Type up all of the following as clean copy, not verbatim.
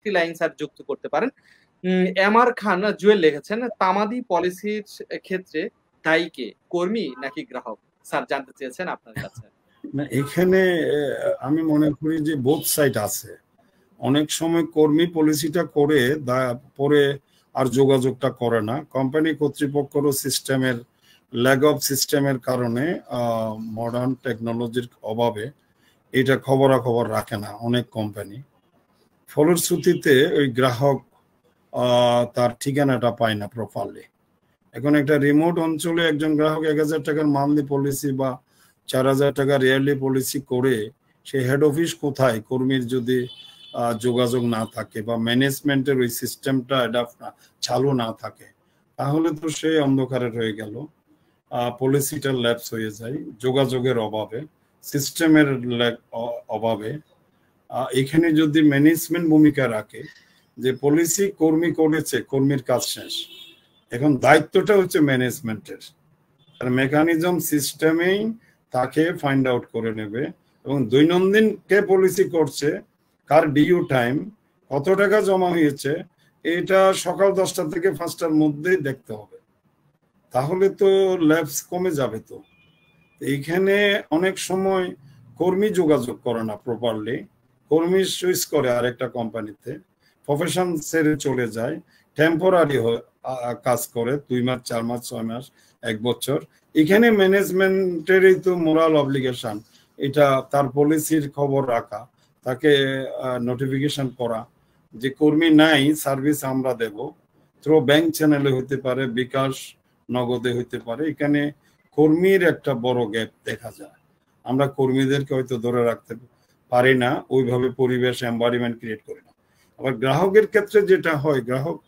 আরেকটি line sir যুক্ত করতে পারেন। এমআর খান জুয়েল লিখেছেন, তামাদি পলিসির ক্ষেত্রে দায়ী কে, কর্মী নাকি গ্রাহক? স্যার জানতে চেয়েছেন আপনার কাছে। না, এখানে আমি মনে করি যে বোথ সাইড আছে। অনেক সময় কর্মী পলিসিটা করে পরে আর যোগাযোগটা করে না, কোম্পানি কর্তৃপক্ষেরও সিস্টেমের ল্যাগ অফ সিস্টেমের কারণে, মডার্ন টেকনোলজির অভাবে এটা খবরাখবর রাখে না অনেক কোম্পানি। ফলশ্রুতিতে ওই গ্রাহক তার ঠিকানাটা পায় না প্রপারলি। এখন একটা রিমোট অঞ্চলে একজন গ্রাহক 1000 টাকার মান্থলি পলিসি বা 4000 টাকার ইয়ারলি পলিসি করে, সে হেড অফিস কোথায়, কর্মীর যদি যোগাযোগ না থাকে বা ম্যানেজমেন্টের ওই সিস্টেমটা চালু না থাকে, তাহলে তো সে অন্ধকারে রয়ে গেল। পলিসিটা ল্যাপস হয়ে যায় যোগাযোগের অভাবে, সিস্টেমের অভাবে। এখানে যদি ম্যানেজমেন্ট ভূমিকা রাখে, যে পলিসি কর্মী করেছে, কর্মীর কাজ শেষ, এখন দায়িত্বটা হচ্ছে ম্যানেজমেন্টের, আর মেকানিজম সিস্টেমেই তাকে ফাইন্ড আউট করে নেবে। এবং দৈনন্দিন কে পলিসি করছে, কার ডিউ টাইম, কত টাকা জমা হয়েছে, এটা সকাল 10টা থেকে 5টার মধ্যেই দেখতে হবে, তাহলে তো ল্যাবস কমে যাবে। তো এইখানে অনেক সময় কর্মী যোগাযোগ করে না প্রপারলি, কর্মী সুইচ করে আরেকটা কোম্পানিতে, প্রফেশন ছেড়ে চলে যায়, টেম্পোরারি কাজ করে 2 মাস 4 মাস 6 মাস 1 বছর। এখানে ম্যানেজমেন্টেরই তো মোরাল অব্লিগেশন, এটা তার পলিসির খবর রাখা, তাকে নোটিফিকেশন করা যে কর্মী নাই, সার্ভিস আমরা দেব, থ্রু ব্যাংক চ্যানেলে হতে পারে, বিকাশ নগদে হতে পারে। এখানে কর্মীর একটা বড় গ্যাপ দেখা যায়। আমরা কর্মীদেরকে হয়তো ধরে রাখতে পারি না, ওইভাবে পরিবেশ এনভায়রনমেন্ট ক্রিয়েট করি না। আবার গ্রাহকের ক্ষেত্রে যেটা হয়, গ্রাহক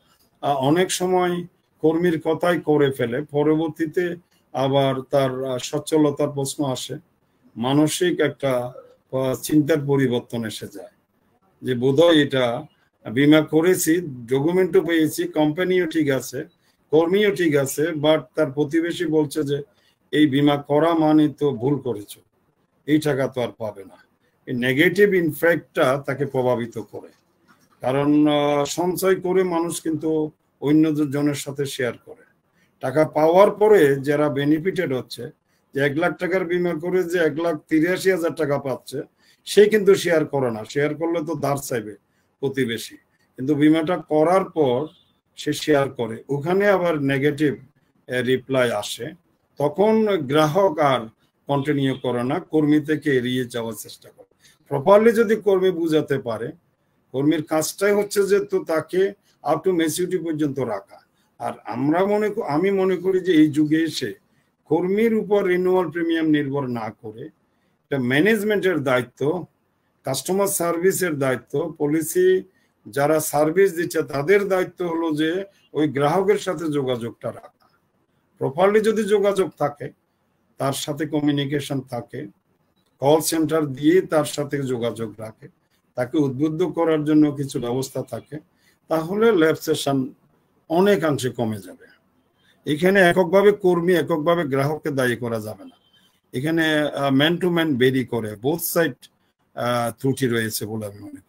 অনেক সময় কর্মীর কথাই করে ফেলে, পরবর্তীতে আবার তার সচ্ছলতার প্রশ্ন আসে, মানসিক একটা চিন্তার পরিবর্তন এসে যায়, যে বোধহয় এটা বিমা করেছি, ডকুমেন্টও পেয়েছি, কোম্পানিও ঠিক আছে, কর্মীও ঠিক আছে, বাট তার প্রতিবেশী বলছে যে এই বিমা করা মানে তো ভুল করেছো, এই টাকা তো আর পাবে না। এই নেগেটিভ ইনফ্যাক্টটা তাকে প্রভাবিত করে, কারণ সঞ্চয় করে মানুষ কিন্তু অন্য জনের সাথে শেয়ার করে। টাকা পাওয়ার পরে যারা বেনিফিটেড হচ্ছে, যে 1 লাখ টাকার বিমা করে যে 1,83,000 টাকা পাচ্ছে, সে কিন্তু শেয়ার করে না। শেয়ার করলে তো ধার চাইবে প্রতিবেশী, কিন্তু বিমাটা করার পর সে শেয়ার করে, ওখানে আবার নেগেটিভ রিপ্লাই আসে, তখন গ্রাহক আর কন্টিনিউ করে না, কর্মী থেকে এড়িয়ে যাওয়ার চেষ্টা করে। প্রপারলি যদি কর্মী বুঝাতে পারে, কর্মীর কাজটাই হচ্ছে যে তো তাকে আপ টু ম্যাচুরিটি পর্যন্ত রাখা। আর আমি মনে করি যে এই যুগে এসে কর্মীর উপর রিনিউয়াল প্রিমিয়াম নির্ভর না করে, এটা ম্যানেজমেন্টের দায়িত্ব, কাস্টমার সার্ভিসের দায়িত্ব, পলিসি যারা সার্ভিস দিচ্ছে তাদের দায়িত্ব হলো যে ওই গ্রাহকের সাথে যোগাযোগটা রাখা। প্রপারলি যদি যোগাযোগ থাকে, তার সাথে কমিউনিকেশন থাকে, কল সেন্টার দিয়ে তার সাথে যোগাযোগ রাখে, তাকে উদ্বুদ্ধ করার জন্য কিছু ব্যবস্থা থাকে, তাহলে ল্যাপসেশন অনেকাংশে কমে যাবে। এখানে এককভাবে কর্মী, এককভাবে গ্রাহককে দায়ী করা যাবে না। এখানে ম্যান টু ম্যান বেরি করে, বোথ সাইড ত্রুটি রয়েছে বলে আমি মনে করি।